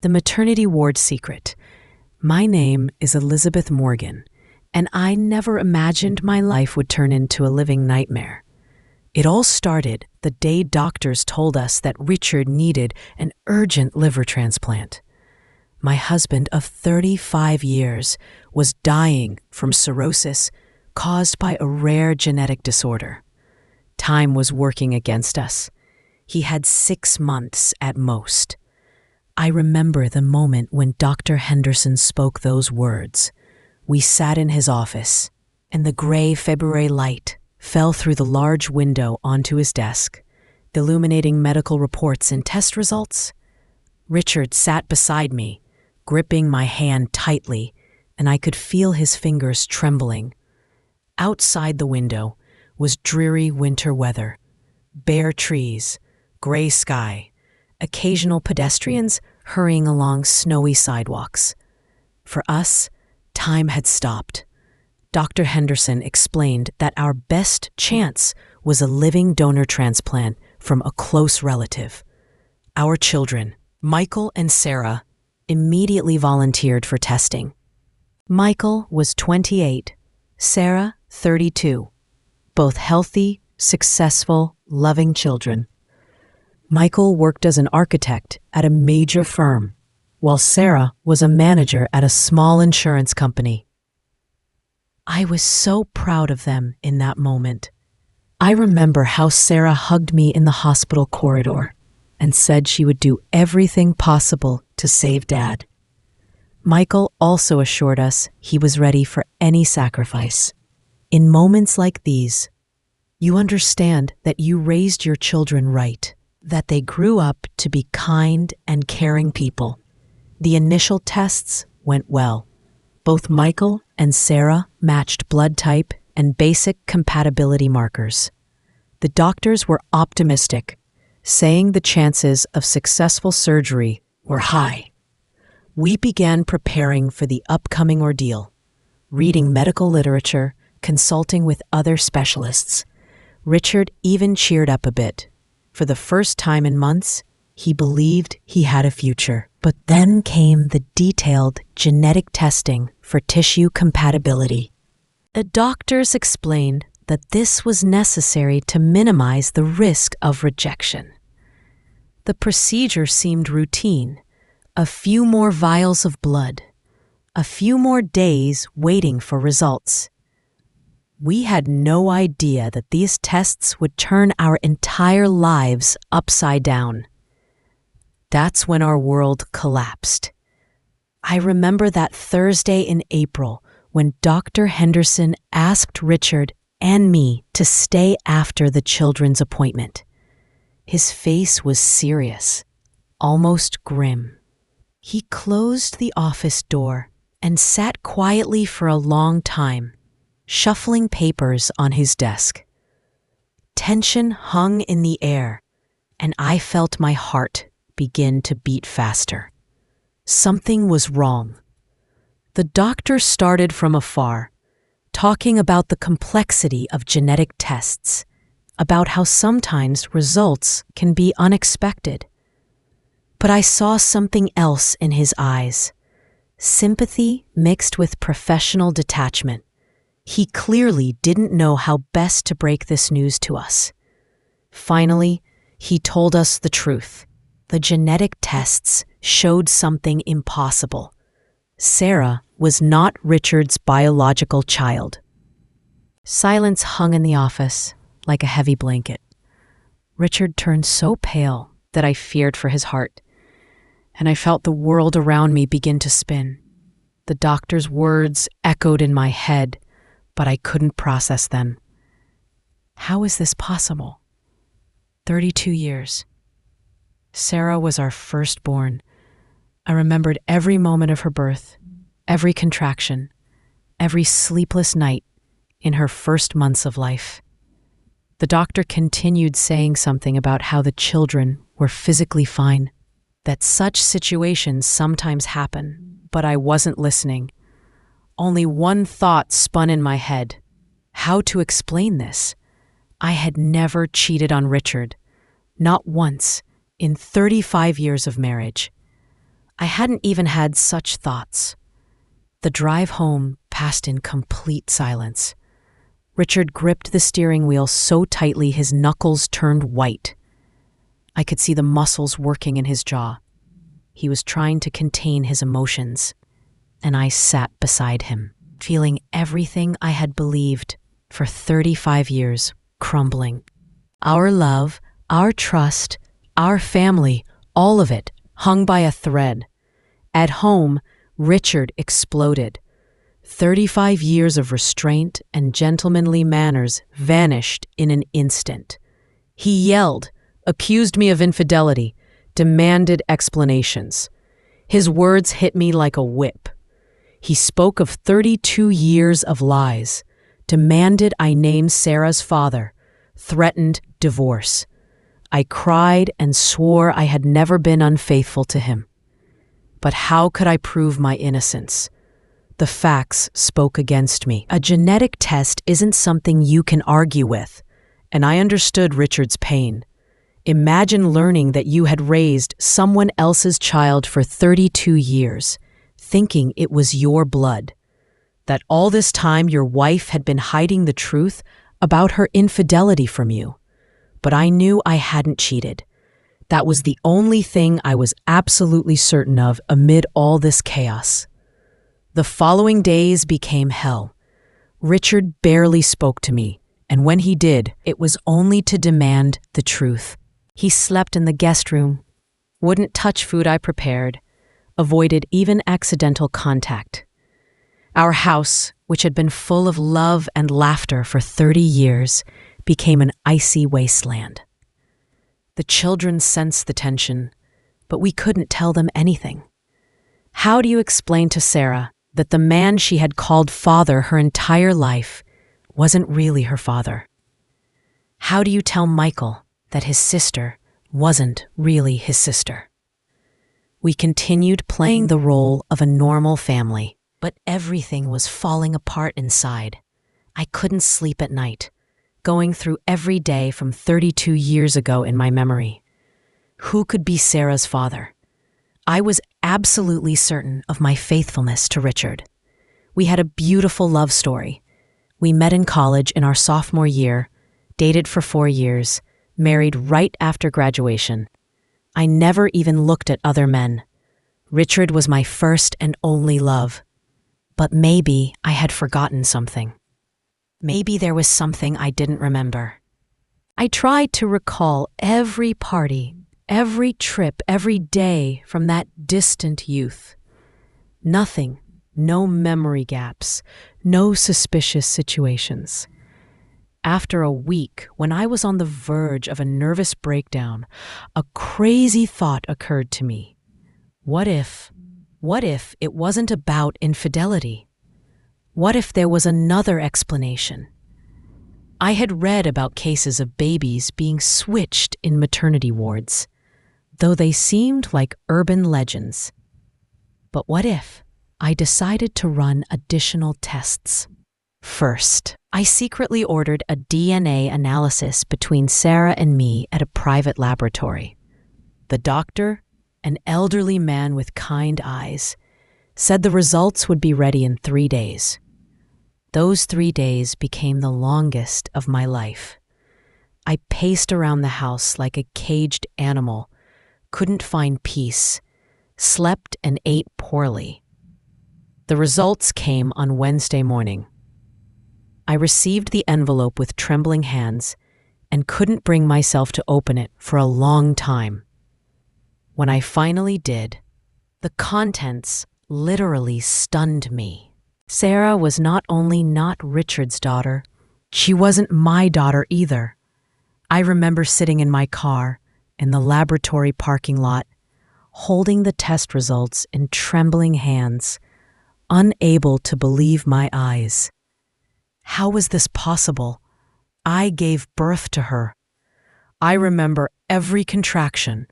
The maternity ward secret. My name is Elizabeth Morgan, and I never imagined my life would turn into a living nightmare. It all started the day doctors told us that Richard needed an urgent liver transplant. My husband of 35 years was dying from cirrhosis caused by a rare genetic disorder. Time was working against us. He had 6 months at most. I remember the moment when Dr. Henderson spoke those words. We sat in his office, and the gray February light fell through the large window onto his desk, illuminating medical reports and test results. Richard sat beside me, gripping my hand tightly, and I could feel his fingers trembling. Outside the window was dreary winter weather, bare trees, gray sky, occasional pedestrians hurrying along snowy sidewalks. For us, time had stopped. Dr. Henderson explained that our best chance was a living donor transplant from a close relative. Our children, Michael and Sarah, immediately volunteered for testing. Michael was 28, Sarah 32, both healthy, successful, loving children. Michael worked as an architect at a major firm, while Sarah was a manager at a small insurance company. I was so proud of them in that moment. I remember how Sarah hugged me in the hospital corridor and said she would do everything possible to save Dad. Michael also assured us he was ready for any sacrifice. In moments like these, you understand that you raised your children right, that they grew up to be kind and caring people. The initial tests went well. Both Michael and Sarah matched blood type and basic compatibility markers. The doctors were optimistic, saying the chances of successful surgery were high. We began preparing for the upcoming ordeal, reading medical literature, consulting with other specialists. Richard even cheered up a bit. For the first time in months, he believed he had a future. But then came the detailed genetic testing for tissue compatibility. The doctors explained that this was necessary to minimize the risk of rejection. The procedure seemed routine. A few more vials of blood, a few more days waiting for results. We had no idea that these tests would turn our entire lives upside down. That's when our world collapsed. I remember that Thursday in April when Dr. Henderson asked Richard and me to stay after the children's appointment. His face was serious, almost grim. He closed the office door and sat quietly for a long time, shuffling papers on his desk. Tension hung in the air, and I felt my heart begin to beat faster. Something was wrong. The doctor started from afar, talking about the complexity of genetic tests, about how sometimes results can be unexpected. But I saw something else in his eyes, sympathy mixed with professional detachment. He clearly didn't know how best to break this news to us. Finally, he told us the truth. The genetic tests showed something impossible. Sarah was not Richard's biological child. Silence hung in the office like a heavy blanket. Richard turned so pale that I feared for his heart, and I felt the world around me begin to spin. The doctor's words echoed in my head, but I couldn't process them. How is this possible? 32 years. Sarah was our firstborn. I remembered every moment of her birth, every contraction, every sleepless night in her first months of life. The doctor continued saying something about how the children were physically fine, that such situations sometimes happen, but I wasn't listening. Only one thought spun in my head: how to explain this? I had never cheated on Richard, not once in 35 years of marriage. I hadn't even had such thoughts. The drive home passed in complete silence. Richard gripped the steering wheel so tightly his knuckles turned white. I could see the muscles working in his jaw. He was trying to contain his emotions, and I sat beside him, feeling everything I had believed for 35 years crumbling. Our love, our trust, our family, all of it hung by a thread. At home, Richard exploded. 35 years of restraint and gentlemanly manners vanished in an instant. He yelled, accused me of infidelity, demanded explanations. His words hit me like a whip. He spoke of 32 years of lies, demanded I name Sarah's father, threatened divorce. I cried and swore I had never been unfaithful to him. But how could I prove my innocence? The facts spoke against me. A genetic test isn't something you can argue with, and I understood Richard's pain. Imagine learning that you had raised someone else's child for 32 years, thinking it was your blood. That all this time your wife had been hiding the truth about her infidelity from you. But I knew I hadn't cheated. That was the only thing I was absolutely certain of amid all this chaos. The following days became hell. Richard barely spoke to me, and when he did, it was only to demand the truth. He slept in the guest room, wouldn't touch food I prepared, avoided even accidental contact. Our house, which had been full of love and laughter for 30 years, became an icy wasteland. The children sensed the tension, but we couldn't tell them anything. How do you explain to Sarah that the man she had called father her entire life wasn't really her father? How do you tell Michael that his sister wasn't really his sister? We continued playing the role of a normal family, but everything was falling apart inside. I couldn't sleep at night, going through every day from 32 years ago in my memory. Who could be Sarah's father? I was absolutely certain of my faithfulness to Richard. We had a beautiful love story. We met in college in our sophomore year, dated for 4 years, married right after graduation. I never even looked at other men. Richard was my first and only love. But maybe I had forgotten something. Maybe there was something I didn't remember. I tried to recall every party, every trip, every day from that distant youth. Nothing, no memory gaps, no suspicious situations. After a week, when I was on the verge of a nervous breakdown, a crazy thought occurred to me. What if it wasn't about infidelity? What if there was another explanation? I had read about cases of babies being switched in maternity wards, though they seemed like urban legends. But what if I decided to run additional tests? First, I secretly ordered a DNA analysis between Sarah and me at a private laboratory. The doctor, an elderly man with kind eyes, said the results would be ready in 3 days. Those 3 days became the longest of my life. I paced around the house like a caged animal, couldn't find peace, slept and ate poorly. The results came on Wednesday morning. I received the envelope with trembling hands and couldn't bring myself to open it for a long time. When I finally did, the contents literally stunned me. Sarah was not only not Richard's daughter, she wasn't my daughter either. I remember sitting in my car in the laboratory parking lot, holding the test results in trembling hands, unable to believe my eyes. How was this possible? I gave birth to her. I remember every contraction,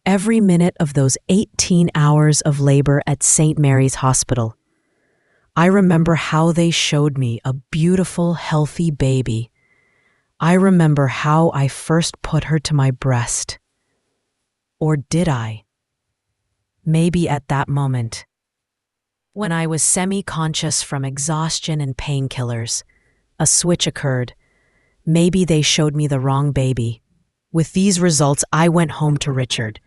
every minute of those 18 hours of labor at St. Mary's Hospital. I remember how they showed me a beautiful, healthy baby. I remember how I first put her to my breast. Or did I? Maybe at that moment, when I was semi-conscious from exhaustion and painkillers, a switch occurred. Maybe they showed me the wrong baby. With these results, I went home to Richard.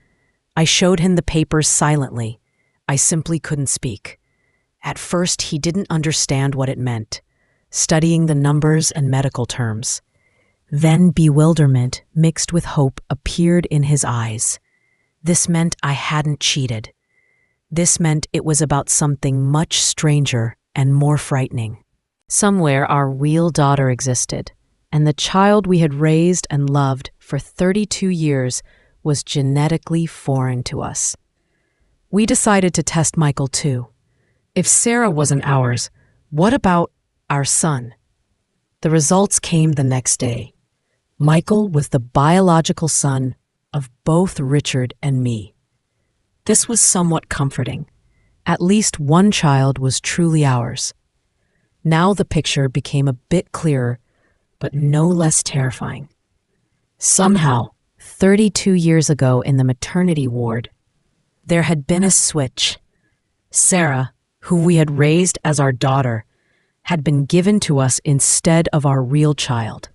I showed him the papers silently. I simply couldn't speak. At first, he didn't understand what it meant, studying the numbers and medical terms. Then bewilderment mixed with hope appeared in his eyes. This meant I hadn't cheated. This meant it was about something much stranger and more frightening. Somewhere our real daughter existed, and the child we had raised and loved for 32 years was genetically foreign to us. We decided to test Michael too. If Sarah wasn't ours, what about our son? The results came the next day. Michael was the biological son of both Richard and me. This was somewhat comforting. At least one child was truly ours. Now the picture became a bit clearer, but no less terrifying. Somehow, 32 years ago in the maternity ward, there had been a switch. Sarah, who we had raised as our daughter, had been given to us instead of our real child.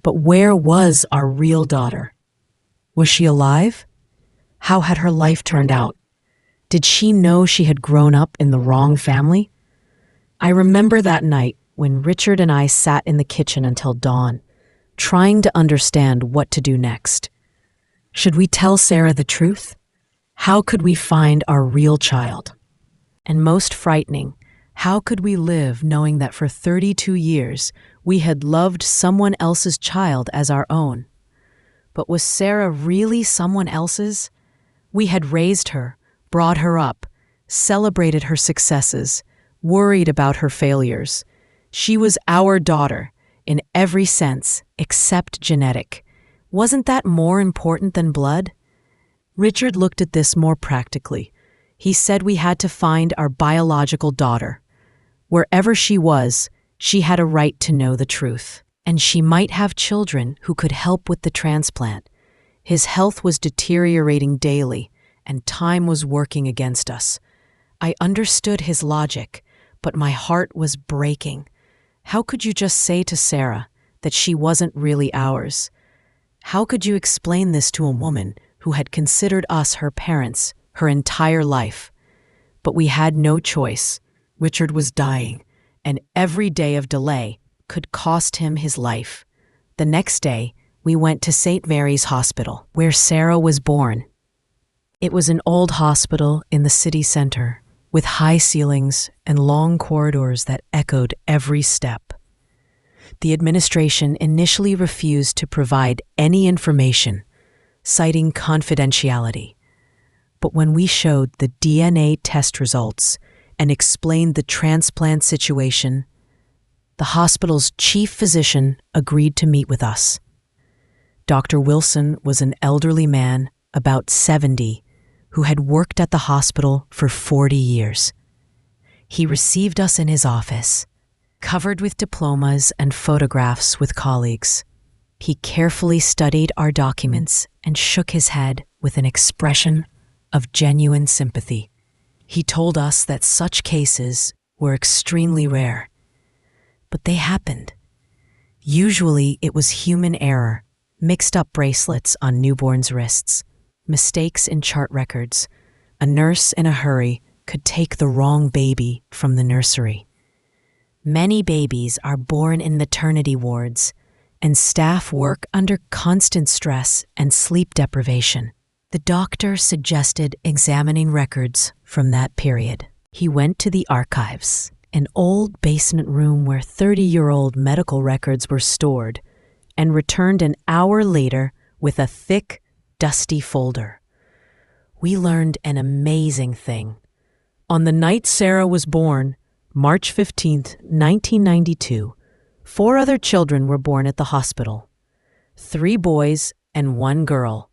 But where was our real daughter? Was she alive? How had her life turned out? Did she know she had grown up in the wrong family? I remember that night when Richard and I sat in the kitchen until dawn, trying to understand what to do next. Should we tell Sarah the truth? How could we find our real child? And most frightening, how could we live knowing that for 32 years we had loved someone else's child as our own? But was Sarah really someone else's? We had raised her, brought her up, celebrated her successes, worried about her failures. She was our daughter, in every sense, except genetic. Wasn't that more important than blood? Richard looked at this more practically. He said we had to find our biological daughter. Wherever she was, she had a right to know the truth. And she might have children who could help with the transplant. His health was deteriorating daily, and time was working against us. I understood his logic, but my heart was breaking. How could you just say to Sarah that she wasn't really ours? How could you explain this to a woman who had considered us her parents her entire life? But we had no choice. Richard was dying, and every day of delay could cost him his life. The next day, we went to St. Mary's Hospital, where Sarah was born. It was an old hospital in the city center, with high ceilings and long corridors that echoed every step. The administration initially refused to provide any information, citing confidentiality. But when we showed the DNA test results and explained the transplant situation, the hospital's chief physician agreed to meet with us. Dr. Wilson was an elderly man, about 70, who had worked at the hospital for 40 years. He received us in his office, covered with diplomas and photographs with colleagues. He carefully studied our documents and shook his head with an expression of genuine sympathy. He told us that such cases were extremely rare, but they happened. Usually it was human error, mixed up bracelets on newborns' wrists, mistakes in chart records. A nurse in a hurry could take the wrong baby from the nursery. Many babies are born in maternity wards, and staff work under constant stress and sleep deprivation. The doctor suggested examining records from that period. He went to the archives, an old basement room where 30-year-old medical records were stored, and returned an hour later with a thick, dusty folder. We learned an amazing thing. On the night Sarah was born, March 15th, 1992, 4 other children were born at the hospital. 3 boys and 1 girl.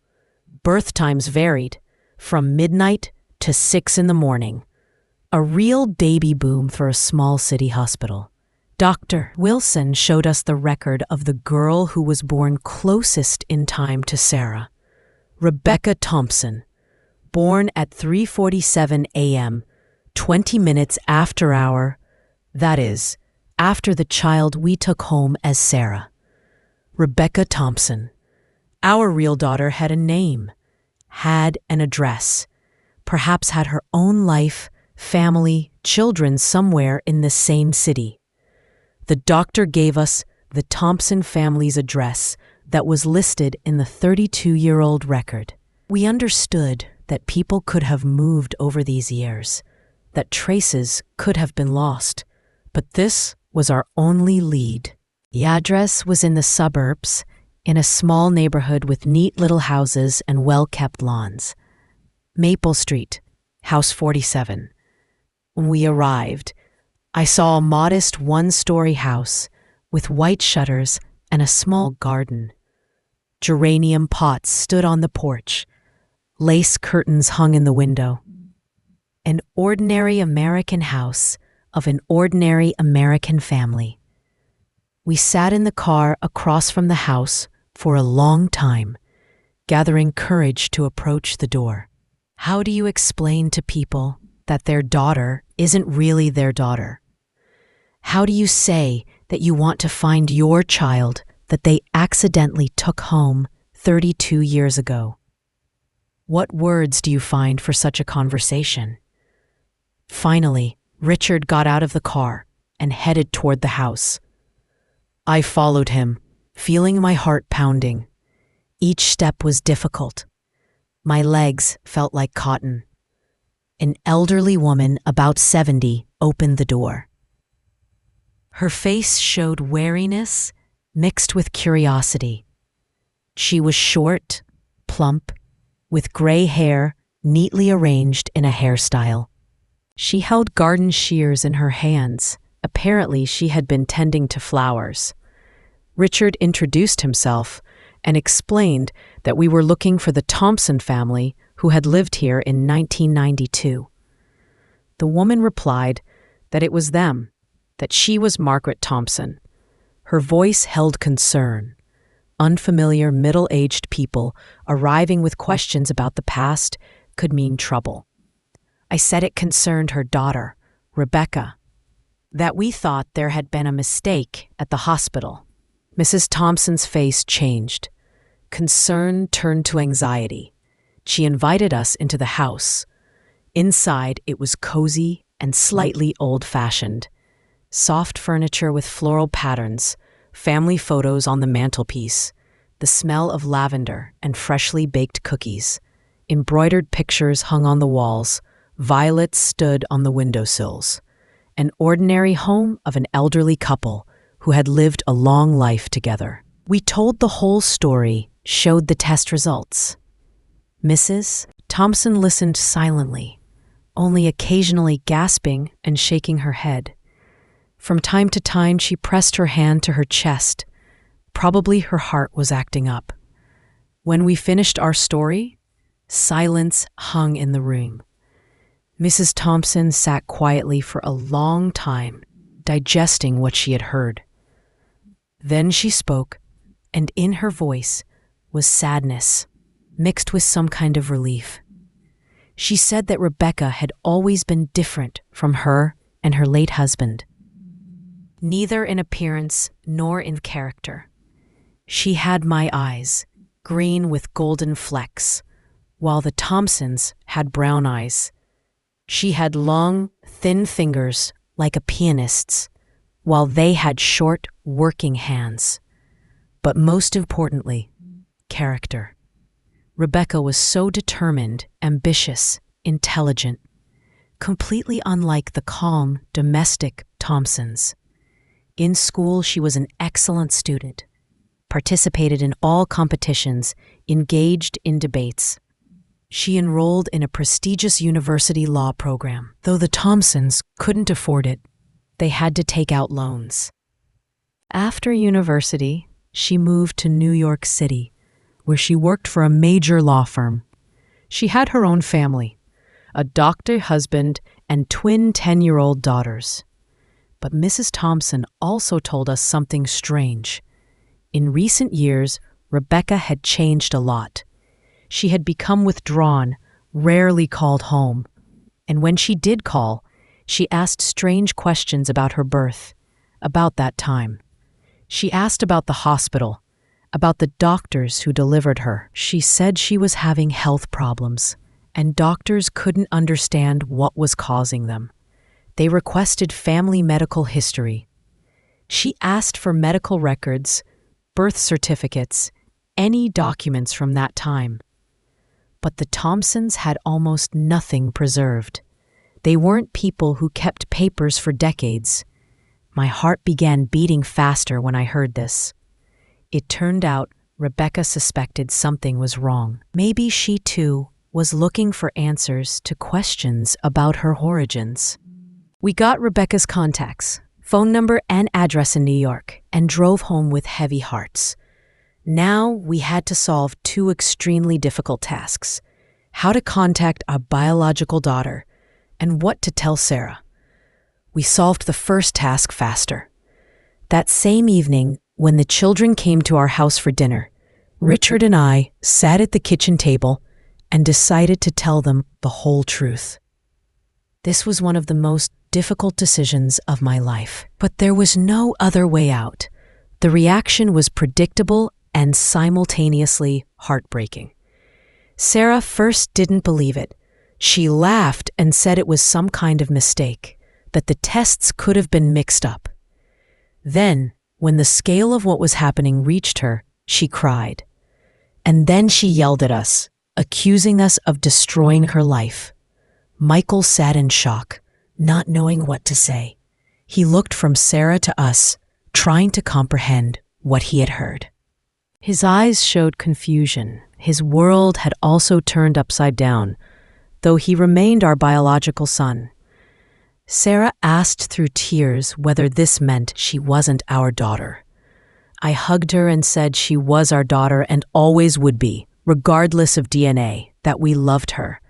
Birth times varied, from midnight to 6 in the morning. A real baby boom for a small city hospital. Dr. Wilson showed us the record of the girl who was born closest in time to Sarah, Rebecca Thompson, born at 3:47 a.m., 20 minutes after that is, after the child we took home as Sarah. Rebecca Thompson. Our real daughter had a name, had an address, perhaps had her own life, family, children somewhere in the same city. The doctor gave us the Thompson family's address that was listed in the 32-year-old record. We understood that people could have moved over these years, that traces could have been lost, but this was our only lead. The address was in the suburbs, in a small neighborhood with neat little houses and well-kept lawns. Maple Street, House 47. When we arrived, I saw a modest one-story house with white shutters and a small garden. Geranium pots stood on the porch. Lace curtains hung in the window. An ordinary American house of an ordinary American family. We sat in the car across from the house for a long time, gathering courage to approach the door. How do you explain to people that their daughter isn't really their daughter? How do you say that you want to find your child that they accidentally took home 32 years ago? What words do you find for such a conversation? Finally, Richard got out of the car and headed toward the house. I followed him, feeling my heart pounding. Each step was difficult. My legs felt like cotton. An elderly woman, about 70, opened the door. Her face showed wariness mixed with curiosity. She was short, plump, with gray hair neatly arranged in a hairstyle. She held garden shears in her hands. Apparently, she had been tending to flowers. Richard introduced himself and explained that we were looking for the Thompson family who had lived here in 1992. The woman replied that it was them, that she was Margaret Thompson. Her voice held concern. Unfamiliar middle-aged people arriving with questions about the past could mean trouble. I said it concerned her daughter, Rebecca, that we thought there had been a mistake at the hospital. Mrs. Thompson's face changed. Concern turned to anxiety. She invited us into the house. Inside, it was cozy and slightly old-fashioned. Soft furniture with floral patterns, family photos on the mantelpiece, the smell of lavender and freshly baked cookies. Embroidered pictures hung on the walls. Violets stood on the windowsills. An ordinary home of an elderly couple who had lived a long life together. We told the whole story, showed the test results. Mrs. Thompson listened silently, only occasionally gasping and shaking her head. From time to time, she pressed her hand to her chest. Probably her heart was acting up. When we finished our story, silence hung in the room. Mrs. Thompson sat quietly for a long time, digesting what she had heard. Then she spoke, and in her voice was sadness, mixed with some kind of relief. She said that Rebecca had always been different from her and her late husband, neither in appearance nor in character. She had my eyes, green with golden flecks, while the Thompsons had brown eyes. She had long, thin fingers like a pianist's, while they had short, working hands. But most importantly, character. Rebecca was so determined, ambitious, intelligent, completely unlike the calm, domestic Thompsons. In school, she was an excellent student, participated in all competitions, engaged in debates. She enrolled in a prestigious university law program. Though the Thompsons couldn't afford it, they had to take out loans. After university, she moved to New York City, where she worked for a major law firm. She had her own family, a doctor husband and twin 10-year-old daughters. But Mrs. Thompson also told us something strange. In recent years, Rebecca had changed a lot. She had become withdrawn, rarely called home. And when she did call, she asked strange questions about her birth, about that time. She asked about the hospital, about the doctors who delivered her. She said she was having health problems, and doctors couldn't understand what was causing them. They requested family medical history. She asked for medical records, birth certificates, any documents from that time. But the Thompsons had almost nothing preserved. They weren't people who kept papers for decades. My heart began beating faster when I heard this. It turned out Rebecca suspected something was wrong. Maybe she too was looking for answers to questions about her origins. We got Rebecca's contacts, phone number and address in New York, and drove home with heavy hearts. Now we had to solve two extremely difficult tasks: how to contact our biological daughter and what to tell Sarah. We solved the first task faster. That same evening, when the children came to our house for dinner, Richard and I sat at the kitchen table and decided to tell them the whole truth. This was one of the most difficult decisions of my life, but there was no other way out. The reaction was predictable and simultaneously heartbreaking. Sarah first didn't believe it. She laughed and said it was some kind of mistake, that the tests could have been mixed up. Then, when the scale of what was happening reached her, she cried. And then she yelled at us, accusing us of destroying her life. Michael sat in shock, not knowing what to say. He looked from Sarah to us, trying to comprehend what he had heard. His eyes showed confusion. His world had also turned upside down, though he remained our biological son. Sarah asked through tears whether this meant she wasn't our daughter. I hugged her and said she was our daughter and always would be, regardless of DNA, that we loved her.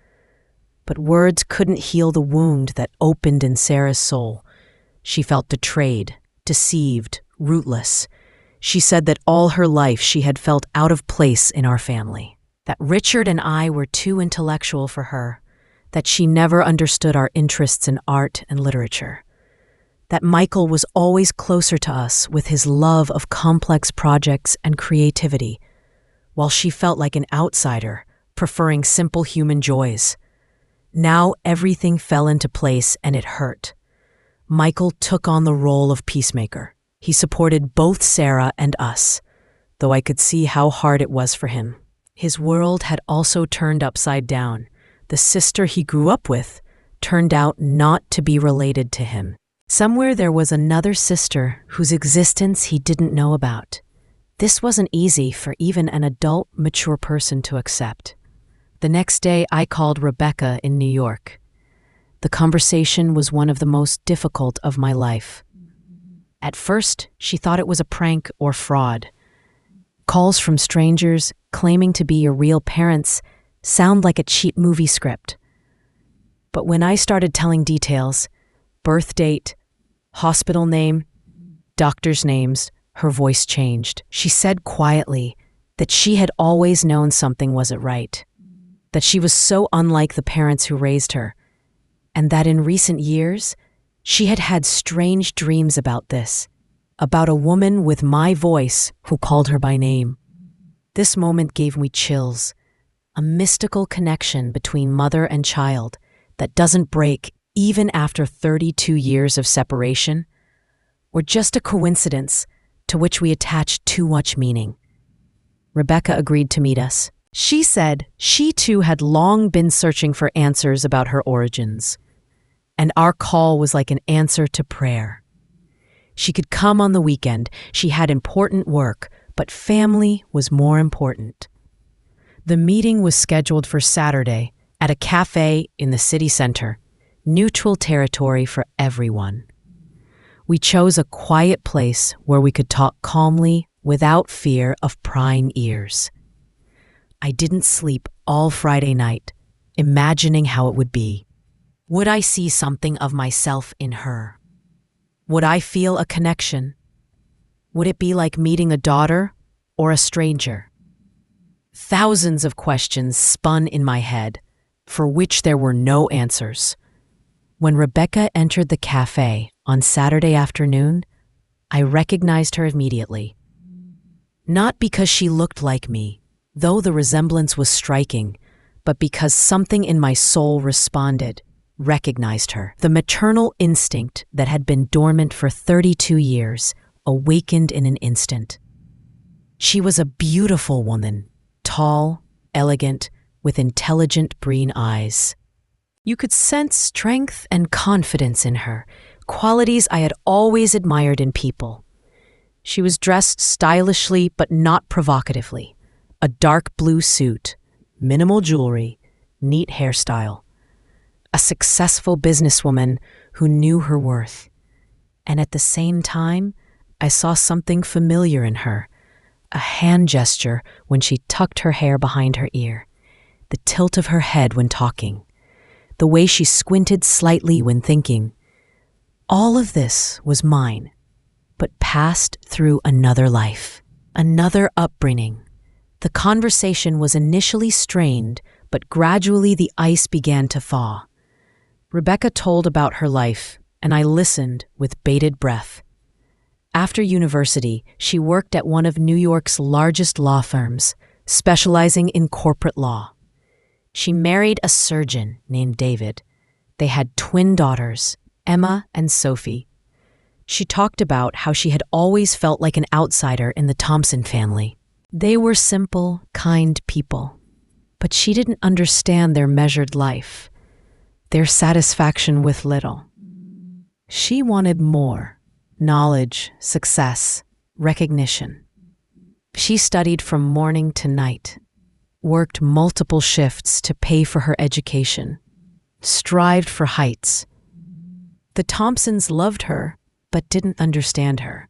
But words couldn't heal the wound that opened in Sarah's soul. She felt betrayed, deceived, rootless. She said that all her life she had felt out of place in our family, that Richard and I were too intellectual for her, that she never understood our interests in art and literature, that Michael was always closer to us with his love of complex projects and creativity, while she felt like an outsider, preferring simple human joys. Now everything fell into place and it hurt. Michael took on the role of peacemaker. He supported both Sarah and us, though I could see how hard it was for him. His world had also turned upside down. The sister he grew up with turned out not to be related to him. Somewhere there was another sister whose existence he didn't know about. This wasn't easy for even an adult, mature person to accept. The next day, I called Rebecca in New York. The conversation was one of the most difficult of my life. At first, she thought it was a prank or fraud. Calls from strangers claiming to be your real parents sound like a cheap movie script. But when I started telling details, birth date, hospital name, doctors' names, her voice changed. She said quietly that she had always known something wasn't right, that she was so unlike the parents who raised her, and that in recent years, she had had strange dreams about this, about a woman with my voice who called her by name. This moment gave me chills, a mystical connection between mother and child that doesn't break even after 32 years of separation, or just a coincidence to which we attach too much meaning. Rebecca agreed to meet us. She said she too had long been searching for answers about her origins, and our call was like an answer to prayer. She could come on the weekend. She had important work, but family was more important. The meeting was scheduled for Saturday at a cafe in the city center, neutral territory for everyone. We chose a quiet place where we could talk calmly without fear of prying ears. I didn't sleep all Friday night, imagining how it would be. Would I see something of myself in her? Would I feel a connection? Would it be like meeting a daughter or a stranger? Thousands of questions spun in my head, for which there were no answers. When Rebecca entered the cafe on Saturday afternoon, I recognized her immediately. Not because she looked like me, though the resemblance was striking, but because something in my soul responded, recognized her. The maternal instinct that had been dormant for 32 years awakened in an instant. She was a beautiful woman, tall, elegant, with intelligent green eyes. You could sense strength and confidence in her, qualities I had always admired in people. She was dressed stylishly but not provocatively. A dark blue suit, minimal jewelry, neat hairstyle. A successful businesswoman who knew her worth. And at the same time, I saw something familiar in her, a hand gesture when she tucked her hair behind her ear, the tilt of her head when talking, the way she squinted slightly when thinking. All of this was mine, but passed through another life, another upbringing. The conversation was initially strained, but gradually the ice began to thaw. Rebecca told about her life, and I listened with bated breath. After university, she worked at one of New York's largest law firms, specializing in corporate law. She married a surgeon named David. They had twin daughters, Emma and Sophie. She talked about how she had always felt like an outsider in the Thompson family. They were simple, kind people, but she didn't understand their measured life, their satisfaction with little. She wanted more: knowledge, success, recognition. She studied from morning to night, worked multiple shifts to pay for her education, strived for heights. The Thompsons loved her, but didn't understand her.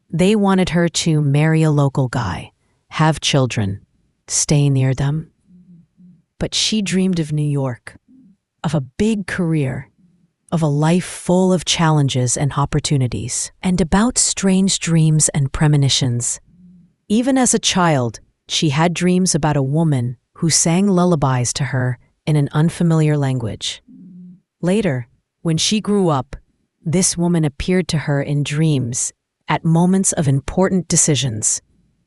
They wanted her to marry a local guy, have children, stay near them. But she dreamed of New York, of a big career, of a life full of challenges and opportunities, and about strange dreams and premonitions. Even as a child, she had dreams about a woman who sang lullabies to her in an unfamiliar language. Later, when she grew up, this woman appeared to her in dreams at moments of important decisions,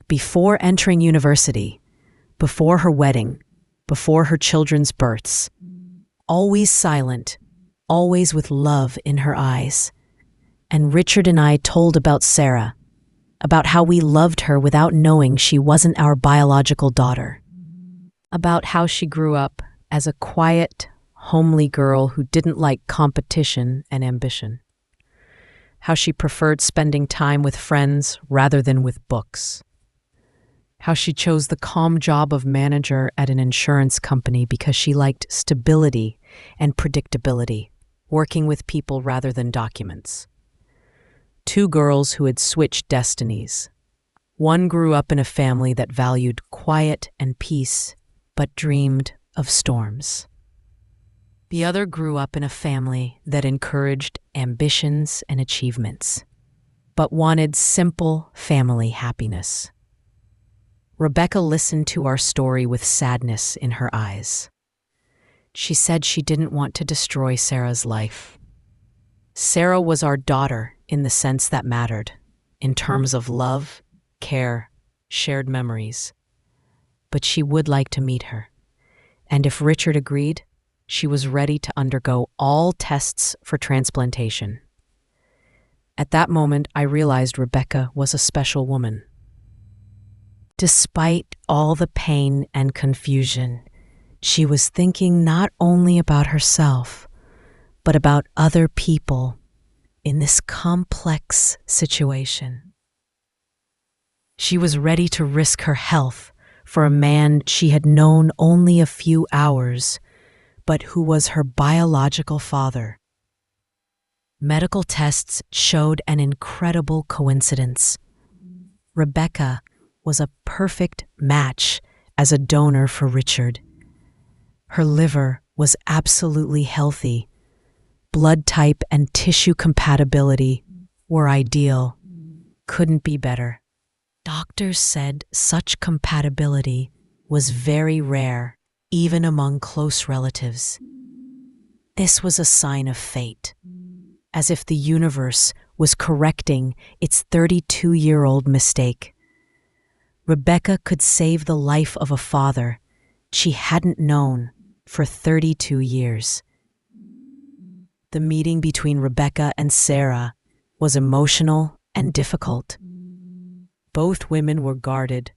before entering university, before her wedding, before her children's births. Always silent, always with love in her eyes. And Richard and I told about Sarah, about how we loved her without knowing she wasn't our biological daughter, about how she grew up as a quiet, homely girl who didn't like competition and ambition, how she preferred spending time with friends rather than with books, how she chose the calm job of manager at an insurance company because she liked stability and predictability, working with people rather than documents. Two girls who had switched destinies. One grew up in a family that valued quiet and peace, but dreamed of storms. The other grew up in a family that encouraged ambitions and achievements, but wanted simple family happiness. Rebecca listened to our story with sadness in her eyes. She said she didn't want to destroy Sarah's life. Sarah was our daughter in the sense that mattered, in terms of love, care, shared memories. But she would like to meet her, and if Richard agreed, she was ready to undergo all tests for transplantation. At that moment, I realized Rebecca was a special woman. Despite all the pain and confusion, she was thinking not only about herself, but about other people in this complex situation. She was ready to risk her health for a man she had known only a few hours, but who was her biological father. Medical tests showed an incredible coincidence. Rebecca was a perfect match as a donor for Richard. Her liver was absolutely healthy. Blood type and tissue compatibility were ideal. Couldn't be better. Doctors said such compatibility was very rare even among close relatives. This was a sign of fate, as if the universe was correcting its 32-year-old mistake. Rebecca could save the life of a father she hadn't known for 32 years. The meeting between Rebecca and Sarah was emotional and difficult. Both women were guarded,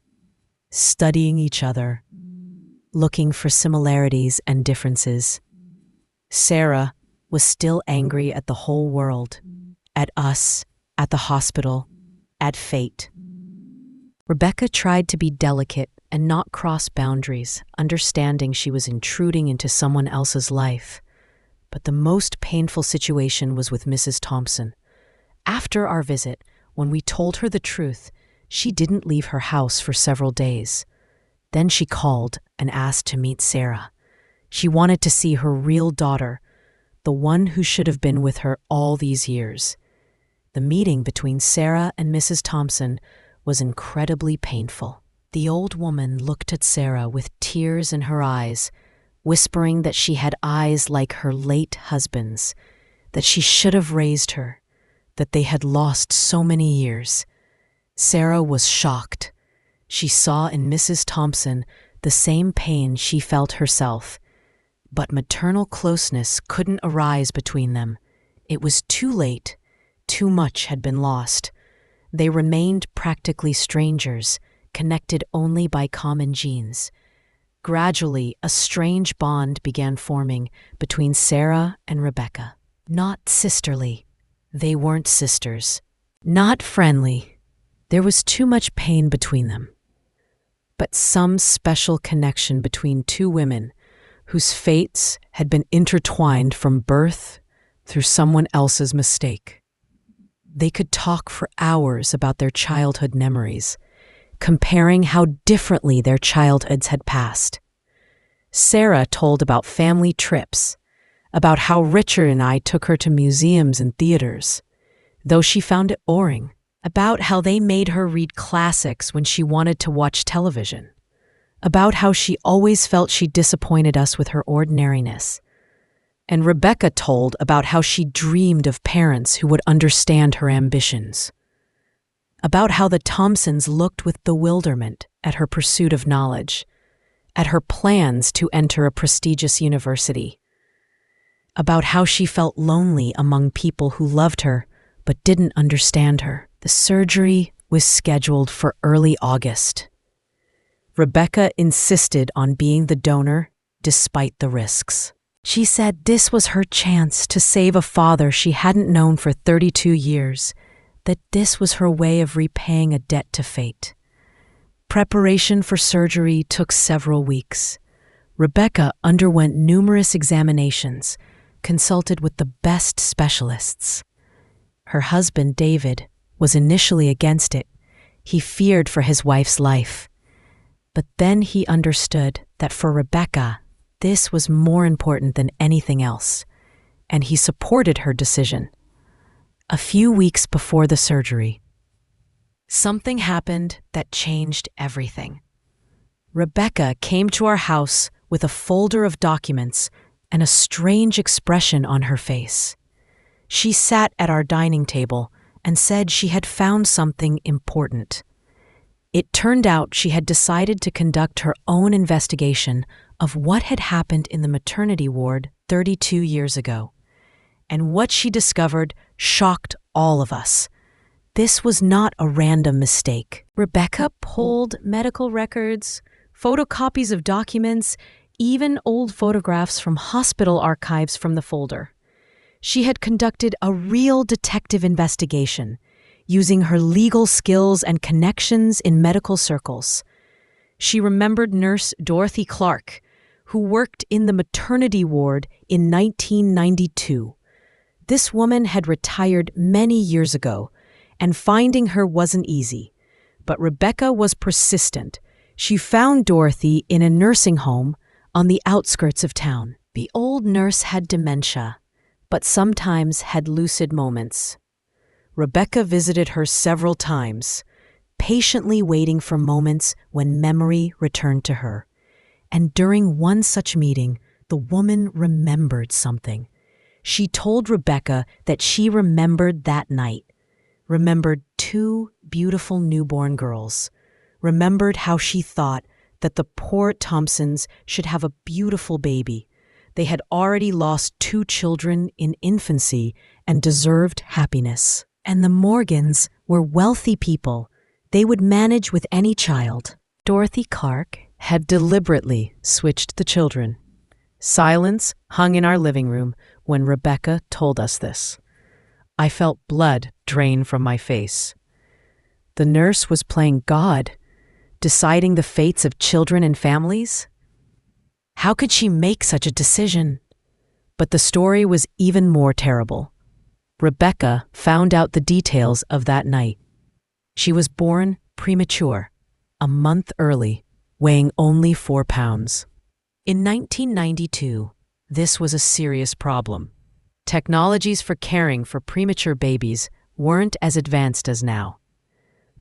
studying each other, looking for similarities and differences. Sarah was still angry at the whole world, at us, at the hospital, at fate. Rebecca tried to be delicate and not cross boundaries, understanding she was intruding into someone else's life. But the most painful situation was with Mrs. Thompson. After our visit, when we told her the truth, she didn't leave her house for several days. Then she called and asked to meet Sarah. She wanted to see her real daughter, the one who should have been with her all these years. The meeting between Sarah and Mrs. Thompson was incredibly painful. The old woman looked at Sarah with tears in her eyes, whispering that she had eyes like her late husband's, that she should have raised her, that they had lost so many years. Sarah was shocked. She saw in Mrs. Thompson the same pain she felt herself, but maternal closeness couldn't arise between them. It was too late. Too much had been lost. They remained practically strangers, connected only by common genes. Gradually, a strange bond began forming between Sarah and Rebecca. Not sisterly. They weren't sisters. Not friendly. There was too much pain between them. But some special connection between two women whose fates had been intertwined from birth through someone else's mistake. They could talk for hours about their childhood memories, comparing how differently their childhoods had passed. Sarah told about family trips, about how Richard and I took her to museums and theaters, though she found it boring, about how they made her read classics when she wanted to watch television, about how she always felt she disappointed us with her ordinariness. And Rebecca told about how she dreamed of parents who would understand her ambitions, about how the Thompsons looked with bewilderment at her pursuit of knowledge, at her plans to enter a prestigious university, about how she felt lonely among people who loved her but didn't understand her. The surgery was scheduled for early August. Rebecca insisted on being the donor despite the risks. She said this was her chance to save a father she hadn't known for 32 years, that this was her way of repaying a debt to fate. Preparation for surgery took several weeks. Rebecca underwent numerous examinations, consulted with the best specialists. Her husband, David, was initially against it. He feared for his wife's life. But then he understood that for Rebecca, this was more important than anything else, and he supported her decision. A few weeks before the surgery, something happened that changed everything. Rebecca came to our house with a folder of documents and a strange expression on her face. She sat at our dining table and said she had found something important. It turned out she had decided to conduct her own investigation of what had happened in the maternity ward 32 years ago. And what she discovered shocked all of us. This was not a random mistake. Rebecca pulled medical records, photocopies of documents, even old photographs from hospital archives from the folder. She had conducted a real detective investigation, using her legal skills and connections in medical circles. She remembered nurse Dorothy Clark, who worked in the maternity ward in 1992. This woman had retired many years ago, and finding her wasn't easy. But Rebecca was persistent. She found Dorothy in a nursing home on the outskirts of town. The old nurse had dementia, but sometimes had lucid moments. Rebecca visited her several times, patiently waiting for moments when memory returned to her. And during one such meeting, the woman remembered something. She told Rebecca that she remembered that night, remembered two beautiful newborn girls, remembered how she thought that the poor Thompsons should have a beautiful baby. They had already lost two children in infancy and deserved happiness. And the Morgans were wealthy people. They would manage with any child. Dorothy Clark had deliberately switched the children. Silence hung in our living room when Rebecca told us this. I felt blood drain from my face. The nurse was playing God, deciding the fates of children and families? How could she make such a decision? But the story was even more terrible. Rebecca found out the details of that night. She was born premature, a month early, weighing only 4 pounds. In 1992, this was a serious problem. Technologies for caring for premature babies weren't as advanced as now.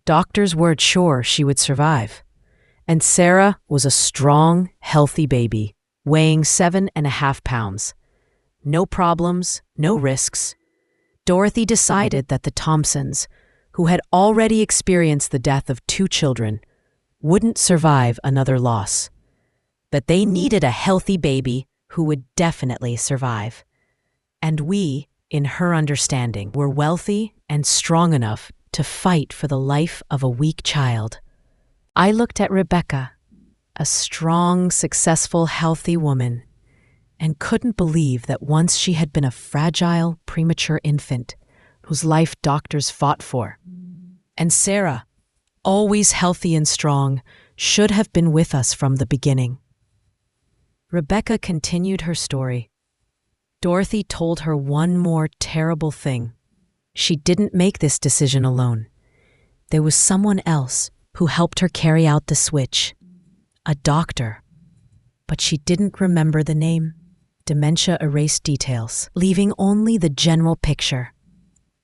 Doctors weren't sure she would survive. And Sarah was a strong, healthy baby, weighing 7.5 pounds. No problems, no risks. Dorothy decided that the Thompsons, who had already experienced the death of 2 children, wouldn't survive another loss. That they needed a healthy baby who would definitely survive. And we, in her understanding, were wealthy and strong enough to fight for the life of a weak child. I looked at Rebecca, a strong, successful, healthy woman, and couldn't believe that once she had been a fragile, premature infant whose life doctors fought for. And Sarah, always healthy and strong, should have been with us from the beginning. Rebecca continued her story. Dorothy told her one more terrible thing. She didn't make this decision alone. There was someone else who helped her carry out the switch. A doctor. But she didn't remember the name. Dementia erased details, leaving only the general picture.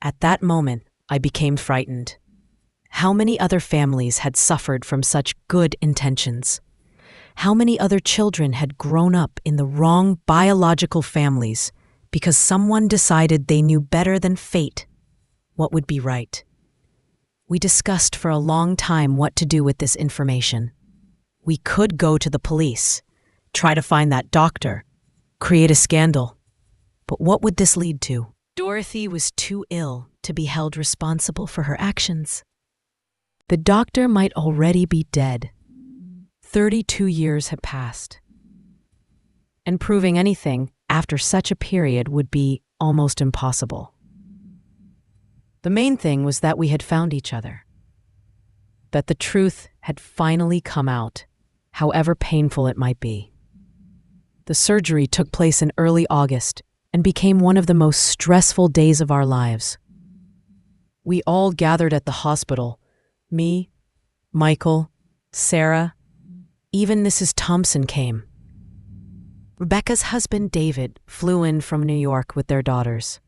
At that moment, I became frightened. How many other families had suffered from such good intentions? How many other children had grown up in the wrong biological families because someone decided they knew better than fate what would be right? We discussed for a long time what to do with this information. We could go to the police, try to find that doctor, create a scandal. But what would this lead to? Dorothy was too ill to be held responsible for her actions. The doctor might already be dead. 32 years had passed. And proving anything after such a period would be almost impossible. The main thing was that we had found each other. That the truth had finally come out, however painful it might be. The surgery took place in early August and became one of the most stressful days of our lives. We all gathered at the hospital. Me, Michael, Sarah, even Mrs. Thompson came. Rebecca's husband, David, flew in from New York with their daughters.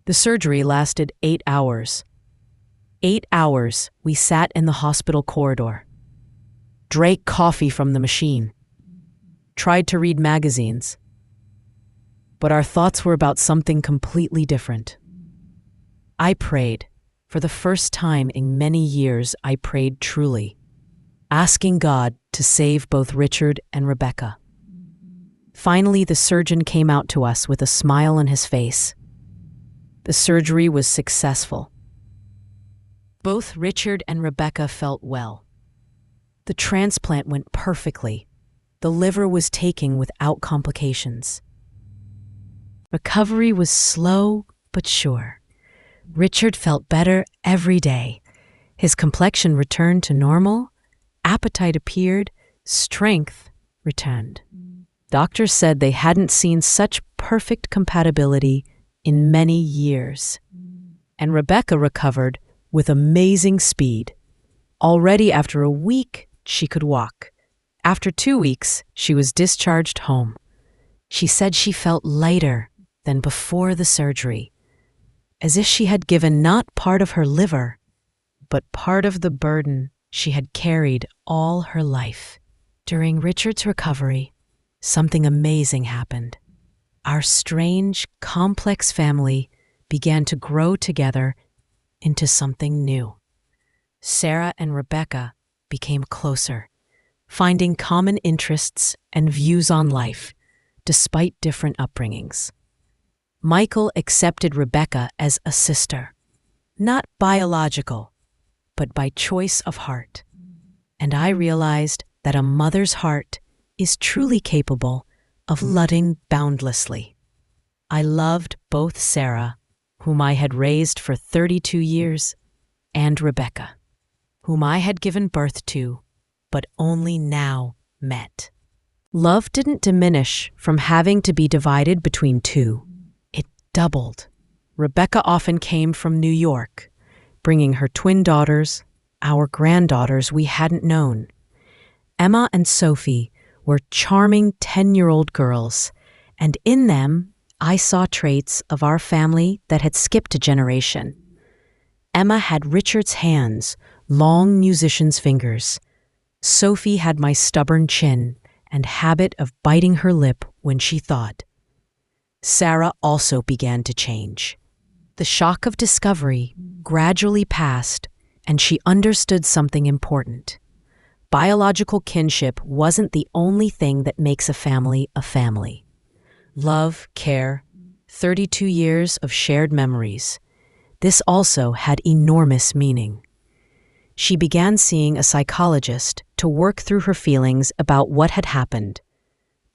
The surgery lasted 8 hours. 8 hours we sat in the hospital corridor, drank coffee from the machine, tried to read magazines. But our thoughts were about something completely different. I prayed. For the first time in many years, I prayed truly, asking God to save both Richard and Rebecca. Finally, the surgeon came out to us with a smile on his face. The surgery was successful. Both Richard and Rebecca felt well. The transplant went perfectly. The liver was taken without complications. Recovery was slow but sure. Richard felt better every day. His complexion returned to normal, appetite appeared, strength returned. Doctors said they hadn't seen such perfect compatibility in many years. And Rebecca recovered with amazing speed. Already after a week, she could walk. After 2 weeks, she was discharged home. She said she felt lighter than before the surgery, as if she had given not part of her liver, but part of the burden she had carried all her life During Richard's recovery, something amazing happened. Our strange, complex family began to grow together into something new. Sarah and Rebecca became closer, finding common interests and views on life, despite different upbringings. Michael accepted Rebecca as a sister, not biological, but by choice of heart. And I realized that a mother's heart is truly capable of loving boundlessly. I loved both Sarah, whom I had raised for 32 years, and Rebecca, whom I had given birth to, but only now met. Love didn't diminish from having to be divided between two. It doubled. Rebecca often came from New York, bringing her twin daughters, our granddaughters we hadn't known. Emma and Sophie were charming 10-year-old girls, and in them I saw traits of our family that had skipped a generation. Emma had Richard's hands, long musician's fingers. Sophie had my stubborn chin and habit of biting her lip when she thought. Sarah also began to change. The shock of discovery gradually passed, and she understood something important. Biological kinship wasn't the only thing that makes a family a family. Love, care, 32 years of shared memories. This also had enormous meaning. She began seeing a psychologist to work through her feelings about what had happened.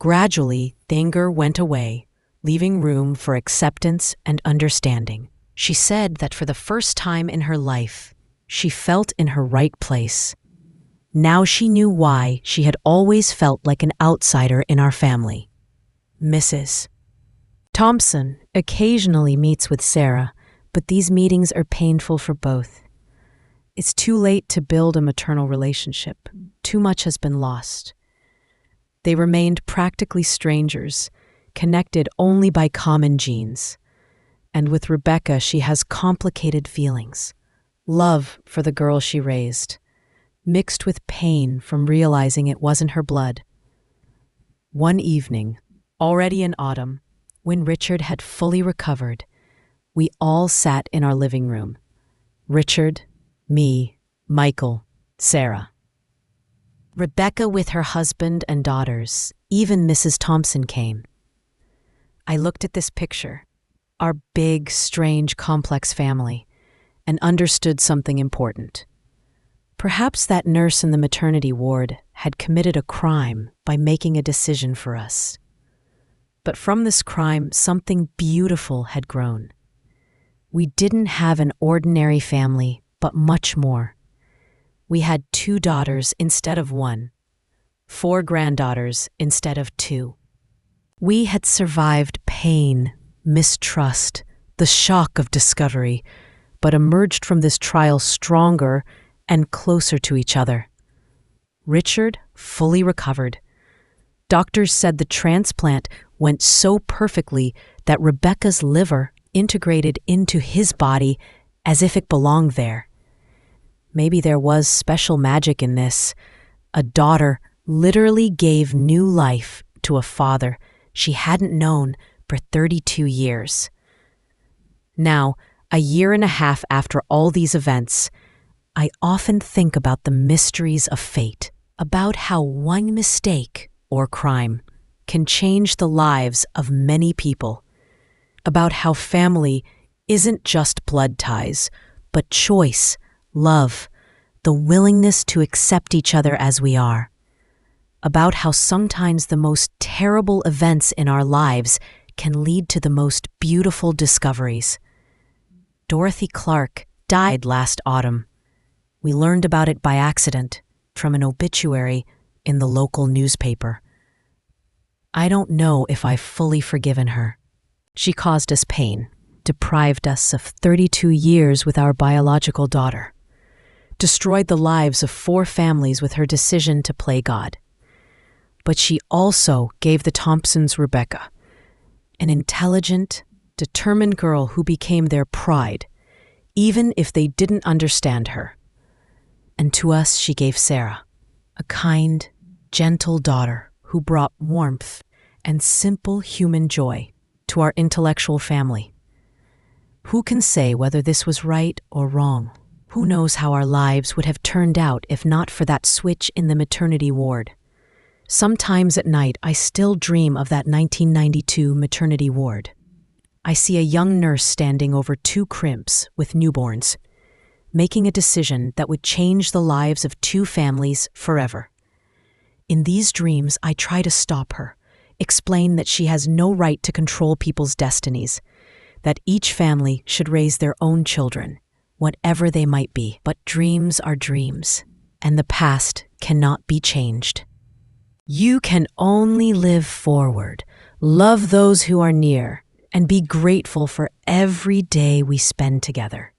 Gradually, the anger went away, leaving room for acceptance and understanding. She said that for the first time in her life, she felt in her right place. Now she knew why she had always felt like an outsider in our family. Mrs. Thompson occasionally meets with Sarah, but these meetings are painful for both. It's too late to build a maternal relationship. Too much has been lost. They remained practically strangers, connected only by common genes. And with Rebecca, she has complicated feelings. Love for the girl she raised, mixed with pain from realizing it wasn't her blood. One evening, already in autumn, when Richard had fully recovered, we all sat in our living room. Richard, me, Michael, Sarah. Rebecca with her husband and daughters, even Mrs. Thompson came. I looked at this picture, our big, strange, complex family, and understood something important. Perhaps that nurse in the maternity ward had committed a crime by making a decision for us. But from this crime, something beautiful had grown. We didn't have an ordinary family, but much more. We had 2 daughters instead of 1, 4 granddaughters instead of 2. We had survived pain, mistrust, the shock of discovery, but emerged from this trial stronger and closer to each other. Richard fully recovered. Doctors said the transplant went so perfectly that Rebecca's liver integrated into his body as if it belonged there. Maybe there was special magic in this. A daughter literally gave new life to a father she hadn't known for 32 years. Now, a year and a half after all these events, I often think about the mysteries of fate, about how one mistake or crime can change the lives of many people, about how family isn't just blood ties, but choice, love, the willingness to accept each other as we are, about how sometimes the most terrible events in our lives can lead to the most beautiful discoveries. Dorothy Clark died last autumn. We learned about it by accident from an obituary in the local newspaper. I don't know if I've fully forgiven her. She caused us pain, deprived us of 32 years with our biological daughter, destroyed the lives of 4 families with her decision to play God. But she also gave the Thompsons Rebecca, an intelligent, determined girl who became their pride, even if they didn't understand her. And to us she gave Sarah, a kind, gentle daughter who brought warmth and simple human joy to our intellectual family. Who can say whether this was right or wrong? Who knows how our lives would have turned out if not for that switch in the maternity ward? Sometimes at night, I still dream of that 1992 maternity ward. I see a young nurse standing over two crimps with newborns, making a decision that would change the lives of two families forever. In these dreams, I try to stop her, explain that she has no right to control people's destinies, that each family should raise their own children, whatever they might be. But dreams are dreams, and the past cannot be changed. You can only live forward, love those who are near, and be grateful for every day we spend together.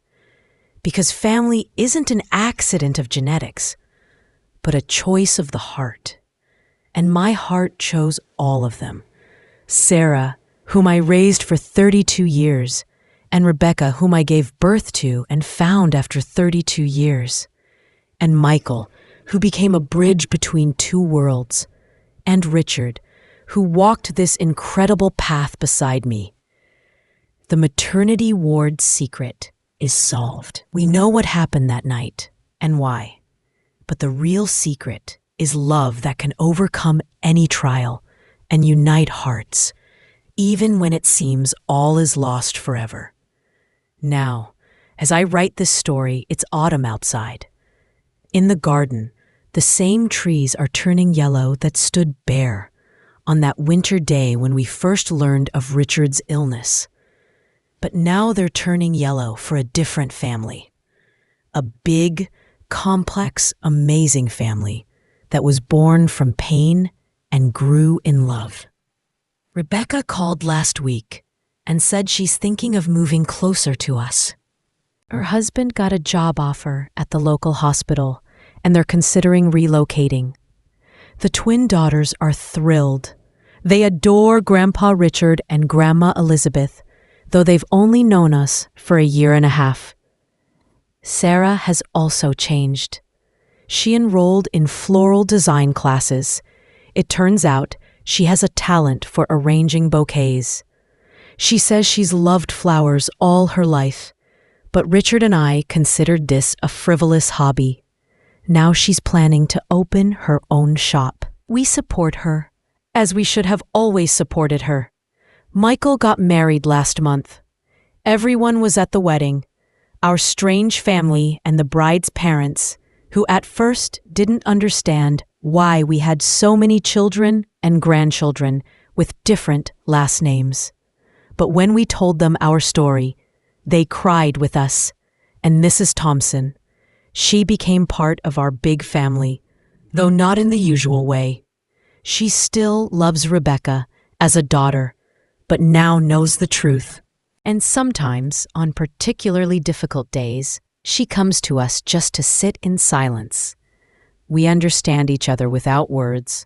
Because family isn't an accident of genetics, but a choice of the heart. And my heart chose all of them. Sarah, whom I raised for 32 years, and Rebecca, whom I gave birth to and found after 32 years, and Michael, who became a bridge between two worlds, and Richard, who walked this incredible path beside me. The maternity ward secret is solved. We know what happened that night and why, but the real secret is love that can overcome any trial and unite hearts, even when it seems all is lost forever. Now, as I write this story, it's autumn outside. In the garden, the same trees are turning yellow that stood bare on that winter day when we first learned of Richard's illness. But now they're turning yellow for a different family. A big, complex, amazing family that was born from pain and grew in love. Rebecca called last week and said she's thinking of moving closer to us. Her husband got a job offer at the local hospital, and they're considering relocating. The twin daughters are thrilled. They adore Grandpa Richard and Grandma Elizabeth, though they've only known us for a year and a half. Sarah has also changed. She enrolled in floral design classes. It turns out she has a talent for arranging bouquets. She says she's loved flowers all her life, but Richard and I considered this a frivolous hobby. Now she's planning to open her own shop. We support her, as we should have always supported her. Michael got married last month. Everyone was at the wedding. Our strange family and the bride's parents, who at first didn't understand why we had so many children and grandchildren with different last names. But when we told them our story, they cried with us. And Mrs. Thompson, she became part of our big family, though not in the usual way. She still loves Rebecca as a daughter, but now knows the truth. And sometimes, on particularly difficult days, she comes to us just to sit in silence. We understand each other without words.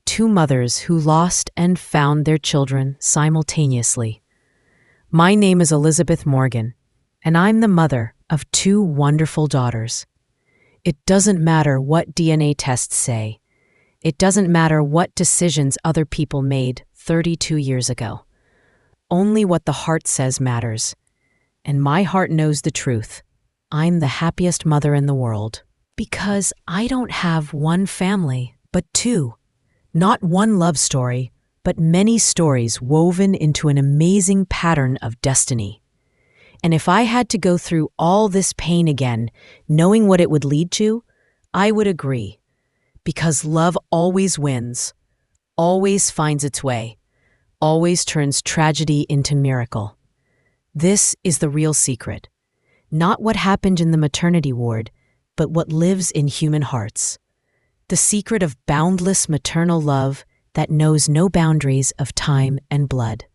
Two mothers who lost and found their children simultaneously. My name is Elizabeth Morgan, and I'm the mother of two wonderful daughters. It doesn't matter what DNA tests say. It doesn't matter what decisions other people made 32 years ago. Only what the heart says matters. And my heart knows the truth. I'm the happiest mother in the world. Because I don't have one family, but two. Not one love story, but many stories woven into an amazing pattern of destiny. And if I had to go through all this pain again, knowing what it would lead to, I would agree. Because love always wins, always finds its way, always turns tragedy into miracle. This is the real secret. Not what happened in the maternity ward, but what lives in human hearts. The secret of boundless maternal love that knows no boundaries of time and blood.